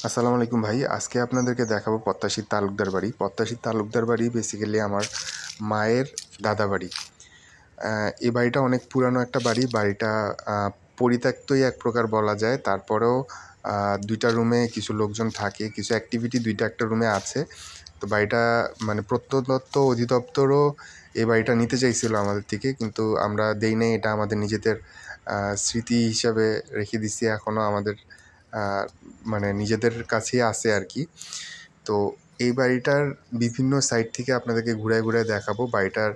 আসসালামু আলাইকুম ভাই। আজকে আপনাদেরকে দেখাবো প্রত্যাশী তালুকদার বাড়ি। প্রত্যাশী তালুকদার বাড়ি বেসিক্যালি আমার মায়ের দাদা বাড়ি। এই বাড়িটা অনেক পুরানো একটা বাড়ি। বাড়িটা পরিত্যক্তই এক প্রকার বলা যায়। তারপরেও ২টা রুমে কিছু লোকজন থাকে, কিছু অ্যাক্টিভিটি ২টা একটা রুমে আছে। তো বাড়িটা মানে প্রত্নতত্ত্ব অধিদপ্তরও এই বাড়িটা নিতে চাইছিল আমাদের থেকে, কিন্তু আমরা দেই নাই। এটা আমাদের নিজেদের স্মৃতি হিসাবে রেখে দিছি। এখনও আমাদের মানে নিজেদের কাছেই আছে আর কি। তো এই বাড়িটার বিভিন্ন সাইড থেকে আপনাদেরকে ঘুরায় ঘুরায় দেখাবো। বাড়িটার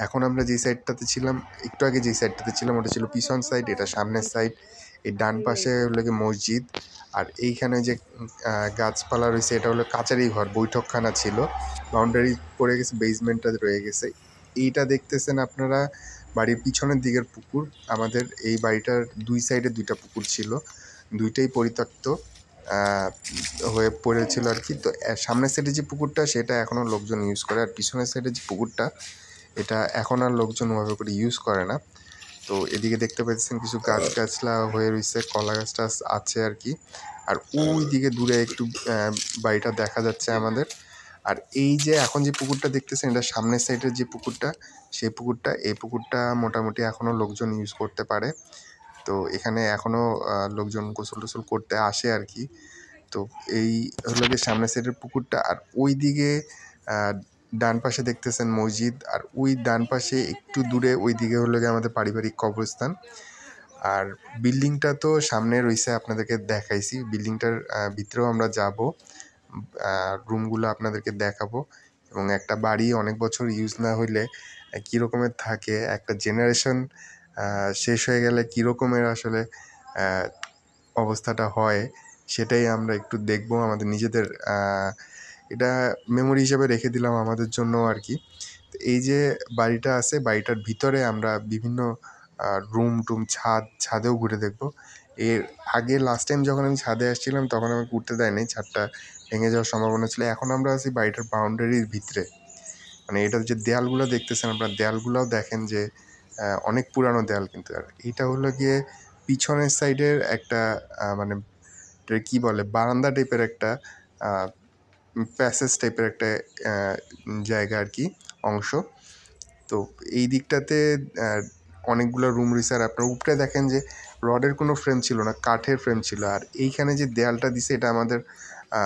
এখন আমরা যে সাইডটাতে ছিলাম, একটু আগে যে সাইডটাতে ছিলাম ওটা ছিল পিছন সাইড, এটা সামনের সাইড। এই ডান পাশে হলো গিয়ে মসজিদ, আর এইখানে যে গাছপালা রয়েছে এটা হলো কাচারি ঘর, বৈঠকখানা ছিল। বাউন্ডারি পড়ে গেছে, বেসমেন্টটা রয়ে গেছে। এইটা দেখতেছেন আপনারা বাড়ির পিছনের দিকের পুকুর। আমাদের এই বাড়িটার দুই সাইডে ২টা পুকুর ছিল, দুইটাই পরিত্যক্ত হয়ে পড়েছিল আর কি। তো সামনের সাইডে যে পুকুরটা সেটা এখনও লোকজন ইউজ করে, আর পিছনের সাইডে যে পুকুরটা এটা এখন আর লোকজন ওভাবে করে ইউজ করে না। তো এদিকে দেখতে পাচ্ছেন কিছু গাছলা হয়ে রয়েছে, কলা গাছ টাছ আছে আর কি। আর ওই দিকে দূরে একটু বাড়িটা দেখা যাচ্ছে আমাদের। আর এই যে এখন যে পুকুরটা দেখতেছেন এটা সামনের সাইডের যে পুকুরটা, সেই পুকুরটা, এই পুকুরটা মোটামুটি এখনও লোকজন ইউজ করতে পারে। তো এখানে এখনও লোকজন গোসল টোসল করতে আসে আর কি। তো এই হলো গিয়ে সামনের সাইডের পুকুরটা। আর ওই দিকে ডান পাশে দেখতেছেন মসজিদ, আর ওই ডান পাশে একটু দূরে ওই দিকে হলো গিয়ে আমাদের পারিবারিক কবরস্থান। আর বিল্ডিংটা তো সামনে রয়েছে, আপনাদেরকে দেখাইছি। বিল্ডিংটার ভিতরেও আমরা যাব, রুমগুলো আপনাদেরকে দেখাবো। এবং একটা বাড়ি অনেক বছর ইউজ না হইলে কী রকমের থাকে, একটা জেনারেশন শেষ হয়ে গেলে কী রকমের আসলে অবস্থাটা হয়, সেটাই আমরা একটু দেখব। আমাদের নিজেদের এটা মেমোরি হিসেবে রেখে দিলাম আমাদের জন্য আর কি। তো এই যে বাড়িটা আছে, বাড়িটার ভিতরে আমরা বিভিন্ন রুম টুম ছাদেও ঘুরে দেখব। এর আগে লাস্ট টাইম যখন আমি ছাদে আসছিলাম তখন আমাকে উঠতে দেয়নি, ছাদটা ভেঙে যাওয়ার সম্ভাবনা ছিল। এখন আমরা আছি বাড়িটার বাউন্ডারির ভিতরে। মানে এটার যে দেয়ালগুলো দেখতেছেন আপনারা, দেয়ালগুলোও দেখেন যে অনেক পুরানো দেয়াল কিন্তু। আর এইটা হলো গিয়ে পিছনের সাইডের একটা মানে কী বলে, বারান্দা টাইপের একটা প্যাসেজ টাইপের একটা জায়গা আর কি, অংশ। তো এই দিকটাতে অনেকগুলো রুম রয়েছে। আর আপনার উপরে দেখেন যে রডের কোনো ফ্রেম ছিল না, কাঠের ফ্রেম ছিল। আর এইখানে যে দেয়ালটা দিছে এটা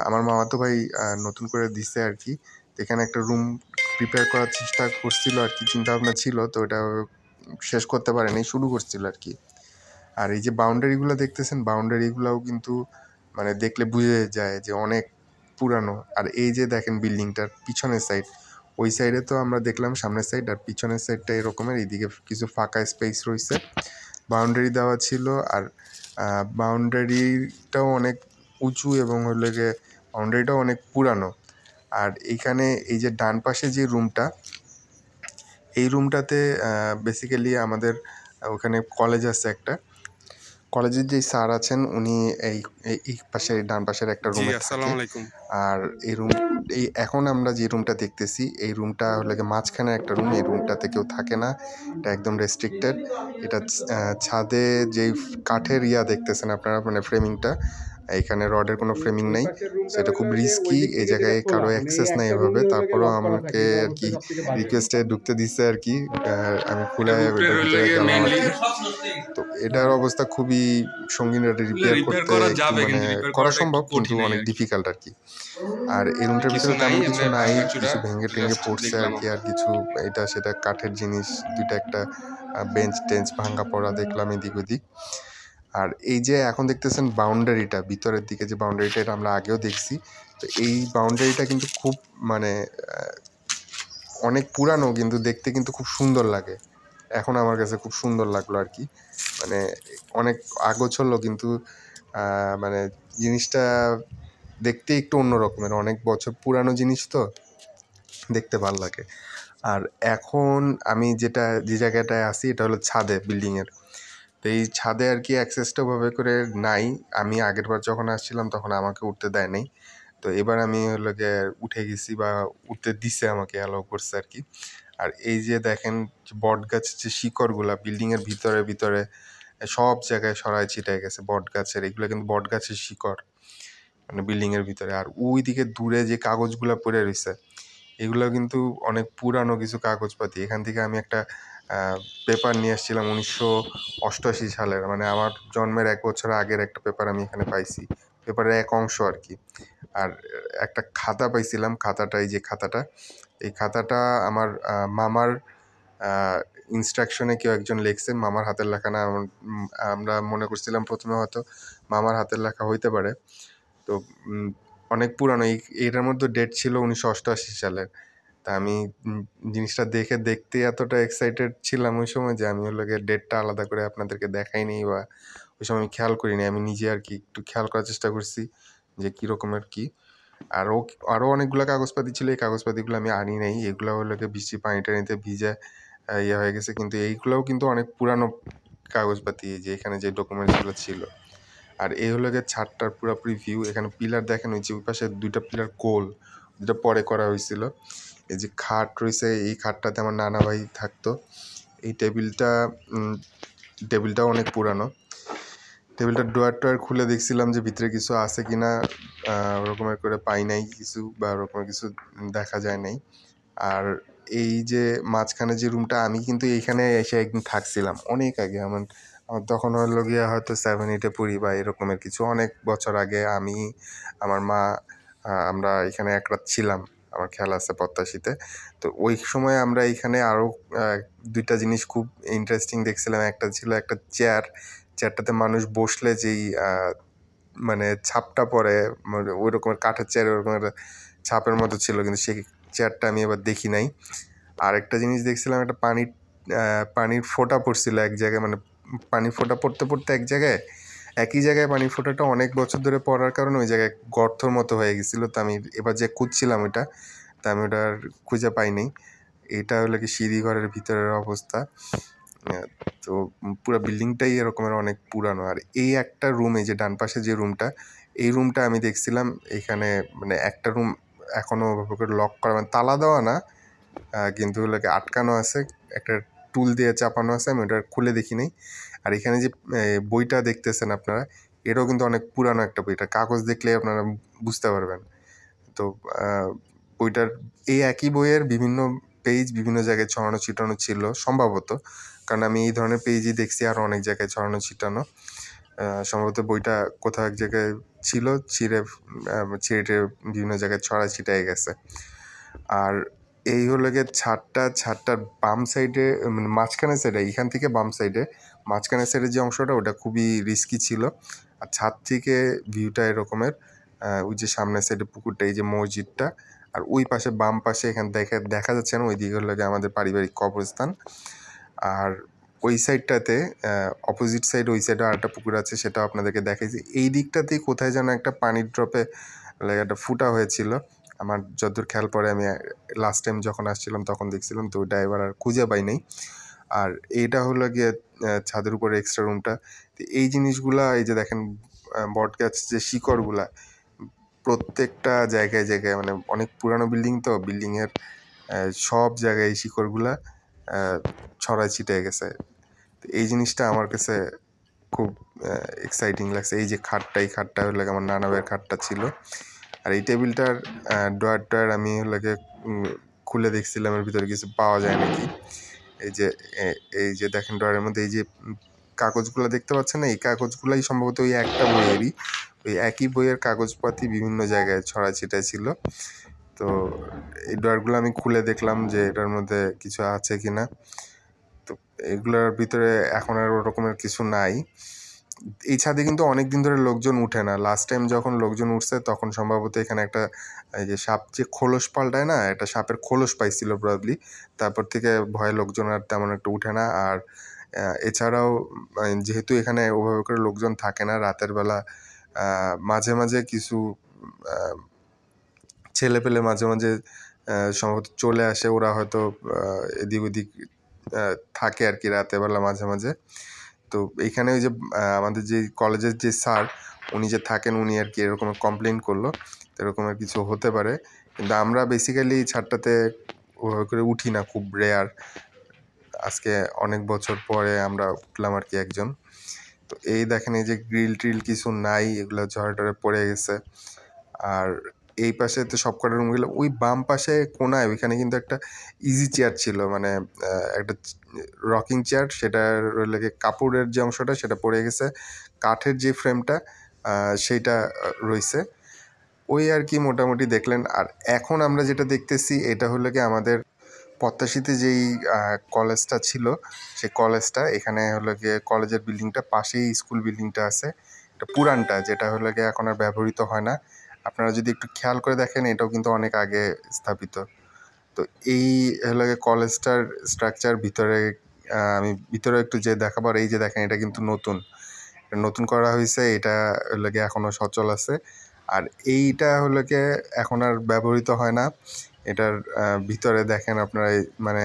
আমার মামাতো ভাই নতুন করে দিছে আর কি। এখানে একটা রুম প্রিপেয়ার করার চেষ্টা করছিল আর কি, চিন্তাভাবনা ছিল, তো এটা শেষ করতে পারেনি, শুরু করছিল আর কি। আর এই যে বাউন্ডারিগুলো দেখতেছেন, বাউন্ডারিগুলোও কিন্তু মানে দেখলে বুঝে যায় যে অনেক পুরানো। আর এই যে দেখেন বিল্ডিংটার পিছনের সাইড, ওই সাইডে তো আমরা দেখলাম সামনের সাইড, আর পিছনের সাইডটা এরকমের। এইদিকে কিছু ফাঁকা স্পেস রয়েছে, বাউন্ডারি দেওয়া ছিল। আর বাউন্ডারিটাও অনেক উঁচু এবং হলে গিয়ে বাউন্ডারিটাও অনেক পুরানো। আর এইখানে এই যে ডান পাশে যে রুমটা, এই রুমটাতে বেসিক্যালি আমাদের ওখানে কলেজ আছে একটা, কলেজের যে স্যার আছেন উনি এই এই পাশে ডান পাশের একটা রুমে থাকে। আর এই এখন আমরা যে রুমটা দেখতেছি এই রুমটা হলে মাঝখানে একটা রুম, এই রুমটাতে কেউ থাকে না, এটা একদম রেস্ট্রিক্টেড। এটা ছাদে যেই কাঠের দেখতেছেন আপনারা, মানে ফ্রেমিংটা, এখানে রডের কোনো ফ্রেমিং নেই, সেটা খুব রিস্কি। এই জায়গায় কারো অ্যাক্সেস নেই এভাবে। তারপরেও আমাকে আর কি রিকোয়েস্টে ঢুকতে দিচ্ছে আর কি, আমি খুলে এটার ভিতরে গেলাম আর কি। তো এটার অবস্থা খুবই সঙ্গীন, এটা রিপেয়ার করতে মানে করা সম্ভব কিন্তু অনেক ডিফিকাল্ট আর কি। আর এই রুমটার ভিতরে তেমন কিছু নাই, কিছু ভেঙে টেঙে পড়ছে আর কি। আর কিছু এটা সেটা কাঠের জিনিস, দুইটা একটা বেঞ্চ টেঞ্চ ভাঙা পড়া দেখলাম এদিক ওদিক। আর এই যে এখন দেখতেছেন বাউন্ডারিটা, ভিতরের দিকে যে বাউন্ডারিটা, এটা আমরা আগেও দেখছি। তো এই বাউন্ডারিটা কিন্তু খুব মানে অনেক পুরানো, কিন্তু দেখতে কিন্তু খুব সুন্দর লাগে। এখন আমার কাছে খুব সুন্দর লাগলো আর কি। মানে অনেক আগোছলো, কিন্তু মানে জিনিসটা দেখতে একটু অন্য রকমের, অনেক বছর পুরানো জিনিস তো দেখতে ভালো লাগে। আর এখন আমি যে জায়গাটায় আছি এটা হলো ছাদে বিল্ডিংয়ের। তো এই ছাদে আর কি অ্যাক্সেসটা ওভাবে করে নাই। আমি আগেরবার যখন আসছিলাম তখন আমাকে উঠতে দেয় নাই। তো এবার আমি হলো গিয়ে উঠে গেছি, বা উঠতে দিছে, আমাকে অ্যালাউ করছে আর কি। আর এই যে দেখেন বট গাছের যে শিকড়গুলা বিল্ডিংয়ের ভিতরে ভিতরে সব জায়গায় ছড়ায় ছিটায় গেছে বট গাছের, এগুলো কিন্তু বট গাছের শিকড়। মানে বিল্ডিংয়ের ভিতরে। আর ওইদিকে দূরে যে কাগজগুলো পড়ে রয়েছে এগুলো কিন্তু অনেক পুরানো কিছু কাগজপাতি। এখান থেকে আমি একটা পেপার নিয়ে আসছিলাম 1988 সালের, মানে আমার জন্মের 1 বছর আগের একটা পেপার আমি এখানে পাইছি, পেপারের এক অংশ আর কি। আর একটা খাতা পাইছিলাম, খাতাটা এই যে খাতাটা, এই খাতাটা আমার মামার ইনস্ট্রাকশনে কেউ একজন লিখছে, মামার হাতের লেখা না। আমরা মনে করছিলাম প্রথমে হয়তো মামার হাতের লেখা হইতে পারে। তো অনেক পুরানো, এইটার মধ্যে ডেট ছিল 1988 সালের। তা আমি জিনিসটা দেখতে এতটা এক্সাইটেড ছিলাম ওই সময় যে আমি হলো গিয়ে ডেটটা আলাদা করে আপনাদেরকে দেখাইনি, বা ওই সময় আমি খেয়াল করিনি। আমি নিজে আর কি একটু খেয়াল করার চেষ্টা করছি যে কী রকমের কী। আরও অনেকগুলো কাগজপাতি ছিল, এই কাগজপাতিগুলো আমি আনি নাই। এগুলো হলো গিয়ে বৃষ্টি পানি টানিতে ভিজে ইয়ে হয়ে গেছে, কিন্তু এইগুলোও কিন্তু অনেক পুরানো কাগজপাতি, যে এখানে যে ডকুমেন্টসগুলো ছিল। আর এই হলো গিয়ে ছাদটার পুরোপুরি ভিউ। এখানে পিলার দেখেন, ওই যে ওই পাশে 2টা পিলার গোল, যেটা পরে করা হয়েছিল। এই যে খাট রয়েছে, এই খাটটাতে আমার নানা ভাই থাকতো। এই টেবিলটাও অনেক পুরানো। টেবিলটার ড্রয়ার খুলে দেখছিলাম যে ভিতরে কিছু আছে কিনা, ওরকমের করে পাই নাই কিছু, বা ওরকমের কিছু দেখা যায় নাই। আর এই যে মাঝখানে যে রুমটা, আমি কিন্তু এইখানে এসে একদিন থাকছিলাম অনেক আগে। আমার তখন হলো গিয়ে হয়তো 7-8-এ পড়ি বা এরকমের কিছু, অনেক বছর আগে। আমি, আমার মা, আমরা এখানে এক রাত ছিলাম, আমার খেয়াল আছে, প্রত্যাশীতে। তো ওই সময় আমরা এইখানে আরও 2টা জিনিস খুব ইন্টারেস্টিং দেখছিলাম। একটা ছিল একটা চেয়ারটাতে মানুষ বসলে যেই মানে ছাপটা পড়ে, মানে ওই রকমের কাঠের চেয়ার, ওই রকমের ছাপের মতো ছিল, কিন্তু সেই চেয়ারটা আমি এবার দেখি নাই। আর একটা জিনিস দেখছিলাম, একটা পানির ফোঁটা পড়ছিল এক জায়গায়, মানে পানির ফোঁটা পড়তে এক জায়গায়, একই জায়গায় পানির ফোঁটাটা অনেক বছর ধরে পড়ার কারণে ওই জায়গায় গর্তর মতো হয়ে গেছিলো। তো আমি এবার যে খুঁজছিলাম ওইটা, তা আমি ওটা আর খুঁজে পাইনি। এটা হলো কি সিঁড়ি ঘরের ভিতরের অবস্থা। তো পুরো বিল্ডিংটাই এরকমের অনেক পুরানো। আর এই একটা রুম, এই যে ডান পাশে যে রুমটা, এই রুমটা আমি দেখছিলাম এখানে, মানে একটা রুম এখনও ওভাবে করে লক করা, মানে তালা দেওয়া না, কিন্তু ওগুলোকে আটকানো আছে, একটা টুল দিয়ে চাপানো আছে। আমি ওটা খুলে দেখি নাই। আর এখানে যে বইটা দেখতেছেন আপনারা, এটাও কিন্তু অনেক পুরানো একটা বই। এটা কাগজ দেখলে আপনারা বুঝতে পারবেন। তো বইটার এই একই বইয়ের বিভিন্ন পেজ বিভিন্ন জায়গায় ছড়ানো ছিটানো ছিল সম্ভবত, কারণ আমি এই ধরনের পেজই দেখছি আরও অনেক জায়গায় ছড়ানো ছিটানো। সম্ভবত বইটা কোথাও এক জায়গায় ছিল, ছিঁড়ে বিভিন্ন জায়গায় ছড়া ছিটাই গেছে। আর এই হলো গিয়ে ছাদটার বাম সাইডে, মানে মাঝখানের সাইডে, এইখান থেকে বাম সাইডে মাঝখানের সাইডের যে অংশটা, ওটা খুবই রিস্কি ছিল। আর ছাদ থেকে ভিউটা এরকমের, ওই যে সামনের সাইডে পুকুরটা, এই যে মসজিদটা, আর ওই পাশে বাম পাশে এখানে দেখা যাচ্ছে না, ওই দিকে হলো গিয়ে আমাদের পারিবারিক কবরস্থান। আর ওই সাইডটাতে অপোজিট সাইড, ওই সাইডে আরেকটা পুকুর আছে, সেটাও আপনাদেরকে দেখাইছি। এই দিকটাতেই কোথায় যেন একটা পানির ড্রপে একটা ফুটা হয়েছিল, আমার যতদূর খেয়াল পড়ে। আমি লাস্ট টাইম যখন আসছিলাম তখন দেখছিলাম, তো ওইটা এবার আর খুঁজে পাই নাই। আর এইটা হলো গিয়ে ছাদের উপরে এক্সট্রা রুমটা। তো এই জিনিসগুলা, এই যে দেখেন বট গাছ যে শিকড়গুলা, প্রত্যেকটা জায়গায় জায়গায়, মানে অনেক পুরানো বিল্ডিং, তো বিল্ডিংয়ের সব জায়গায় এই শিকড়গুলা ছড়ায় ছিটে গেছে। তো এই জিনিসটা আমার কাছে খুব এক্সাইটিং লাগছে। এই যে এই খাটটা হলো আমার নানা ভাইয়ের খাটটা ছিল। আর এই টেবিলটার ড্রয়ার আমি হলো খুলে দেখছিলাম এর ভিতরে কিছু পাওয়া যায় নাকি। এই যে দেখেন ড্রয়ারের মধ্যে এই যে কাগজগুলো দেখতে পাচ্ছেন না, এই কাগজগুলাই সম্ভবত ওই একটা বইয়েরই, ওই একই বইয়ের কাগজপাতি বিভিন্ন জায়গায় ছড়াছিটায় ছিল। তো এই ড্রয়ারগুলো আমি খুলে দেখলাম যে এটার মধ্যে কিছু আছে কিনা। তো এগুলোর ভিতরে এখন আর ওরকমের কিছু নাই। এই ছাদে কিন্তু অনেক দিন ধরে লোকজন উঠে না। লাস্ট টাইম যখন লোকজন উঠছে তখন সম্ভবত এখানে একটা, এই যে সাপ যে খোলস পাল্টায় না, একটা সাপের খোলস পাইছিল প্রবাবলি। তারপর থেকে ভয়ে লোকজন আর তেমন একটা উঠে না। আর এছাড়াও যেহেতু এখানে ওভাবে করে লোকজন থাকে না, রাতের বেলা মাঝে মাঝে কিছু ছেলেপেলে মাঝে মাঝে সম্ভবত চলে আসে, ওরা হয়তো এদিক ওদিক থাকে আর কি রাতের বেলা মাঝে মাঝে। তো এইখানে ওই যে আমাদের যে কলেজের যে স্যার, উনি যে থাকেন, উনি আর কি এরকম কমপ্লেন করলো, তো এরকমের কিছু হতে পারে। কিন্তু আমরা বেসিক্যালি এই ছাদটাতে ওভাবে করে উঠি না, খুব রেয়ার। আজকে অনেক বছর পরে আমরা উঠলাম আর কি একজন। তো এই দেখেন, এই যে গ্রিল ট্রিল কিছু নাই, এগুলো ঝড়ে টরে পড়ে গেছে। আর এই পাশে তো সব কটা রুমগুলো, ওই বাম পাশে কোনায় ওইখানে কিন্তু একটা ইজি চেয়ার ছিল, মানে একটা রকিং চেয়ার, সেটার লেগে কাপড়ের যে অংশটা সেটা পড়ে গেছে, কাঠের যে ফ্রেমটা সেইটা রইছে। ওই আর কি মোটামুটি দেখলেন। আর এখন আমরা যেটা দেখতেছি এটা হলো কি আমাদের পদ্মাশীতে যেই কলেজটা ছিল সেই কলেজটা, এখানে হলো গিয়ে কলেজের বিল্ডিংটা পাশেই স্কুল বিল্ডিংটা আছে, এটা পুরানটা, যেটা হলো গিয়ে এখন আর ব্যবহৃত হয় না। আপনারা যদি একটু খেয়াল করে দেখেন এটাও কিন্তু অনেক আগে স্থাপিত। তো এই হলো গিয়ে কলেজটার স্ট্রাকচার। ভিতরে আমি ভিতরে একটু যে দেখাবার, এই যে দেখেন এটা কিন্তু নতুন, নতুন করা হয়েছে, এটা হলো গিয়ে এখনও সচল আছে। আর এইটা হলো গিয়ে এখন আর ব্যবহৃত হয় না। এটার ভিতরে দেখেন আপনারা মানে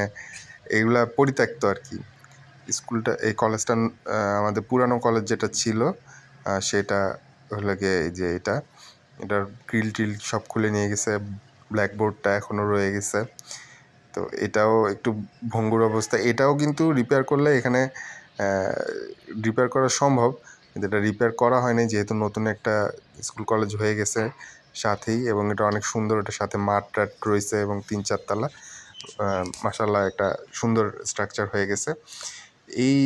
এইগুলা পরিত্যক্ত আর কি। স্কুলটা, এই কলেজটা আমাদের পুরানো কলেজ যেটা ছিল সেটা হলো গিয়ে এই যে এটার গ্রিল টিল সব খুলে নিয়ে গেছে, ব্ল্যাকবোর্ডটা এখনও রয়ে গেছে। তো এটাও একটু ভঙ্গুর অবস্থা। এটাও কিন্তু রিপেয়ার করলে এখানে রিপেয়ার করা সম্ভব, কিন্তু এটা রিপেয়ার করা হয়নি যেহেতু নতুন একটা স্কুল কলেজ হয়ে গেছে সাথেই, এবং এটা অনেক সুন্দর, এটার সাথে মাঠ টাট রয়েছে এবং 3-4 তলা, মাশাআল্লাহ একটা সুন্দর স্ট্রাকচার হয়ে গেছে। এই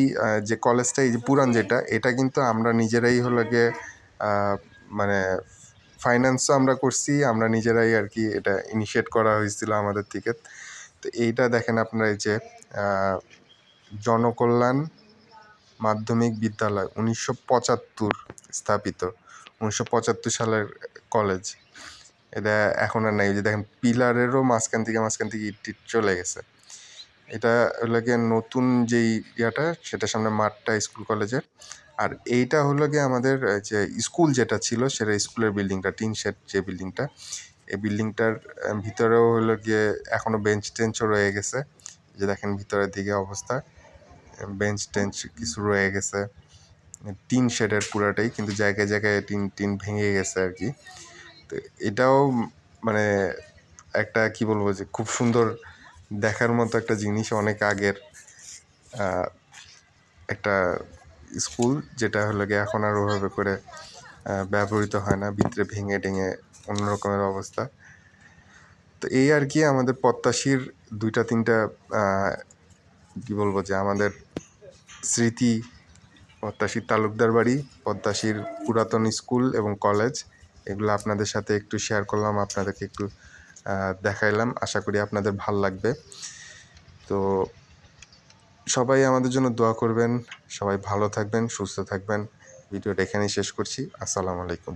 যে কলেজটা, এই যে পুরান যেটা, এটা কিন্তু আমরা নিজেরাই হলো গিয়ে মানে ফাইন্যান্সও আমরা করছি, আমরা নিজেরাই আর কি, এটা ইনিশিয়েট করা হয়েছিল আমাদের থেকে। তো এইটা দেখেন আপনারা, এই যে জনকল্যাণ মাধ্যমিক বিদ্যালয় 1975 স্থাপিত, 1975 সালের কলেজ। এটা এখন আর নাই। যে দেখেন পিলারেরও মাঝখান থেকে ইট টিট চলে গেছে। এটা হলো গিয়ে নতুন যেই ইয়াটা, সেটার সামনে মাঠটা স্কুল কলেজের। আর এইটা হলো গিয়ে আমাদের যে স্কুল যেটা ছিল সেটা স্কুলের বিল্ডিংটা, টিন শেড যে বিল্ডিংটা, এই বিল্ডিংটার ভিতরেও হলো গিয়ে এখনও বেঞ্চ টেঞ্চও রয়ে গেছে। যে দেখেন ভিতরের দিকে অবস্থা, বেঞ্চ টেঞ্চ কিছু রয়ে গেছে, টিন শেডের পুরাটাই, কিন্তু জায়গায় জায়গায় টিন ভেঙে গেছে আর কি। তো এটাও মানে একটা কি বলবো, যে খুব সুন্দর দেখার মতো একটা জিনিস, অনেক আগের একটা স্কুল, যেটা হলো গিয়ে এখন আর ওভাবে করে ব্যবহৃত হয় না, ভিতরে ভেঙে টেঙে অন্যরকমের অবস্থা। তো এই আর কি আমাদের পদ্মাশীর 2-3টা কি বলবো, যে আমাদের স্মৃতি, পদ্মাশীর তালুকদার বাড়ি, পদ্মাশীর পুরাতন স্কুল এবং কলেজ, এগুলো আপনাদের সাথে একটু শেয়ার করলাম, আপনাদেরকে একটু দেখাইলাম। আশা করি আপনাদের ভাল লাগবে। তো সবাই আমাদের জন্য দোয়া করবেন, সবাই ভালো থাকবেন, সুস্থ থাকবেন। ভিডিওটা এখানেই শেষ করছি। আসসালামু আলাইকুম।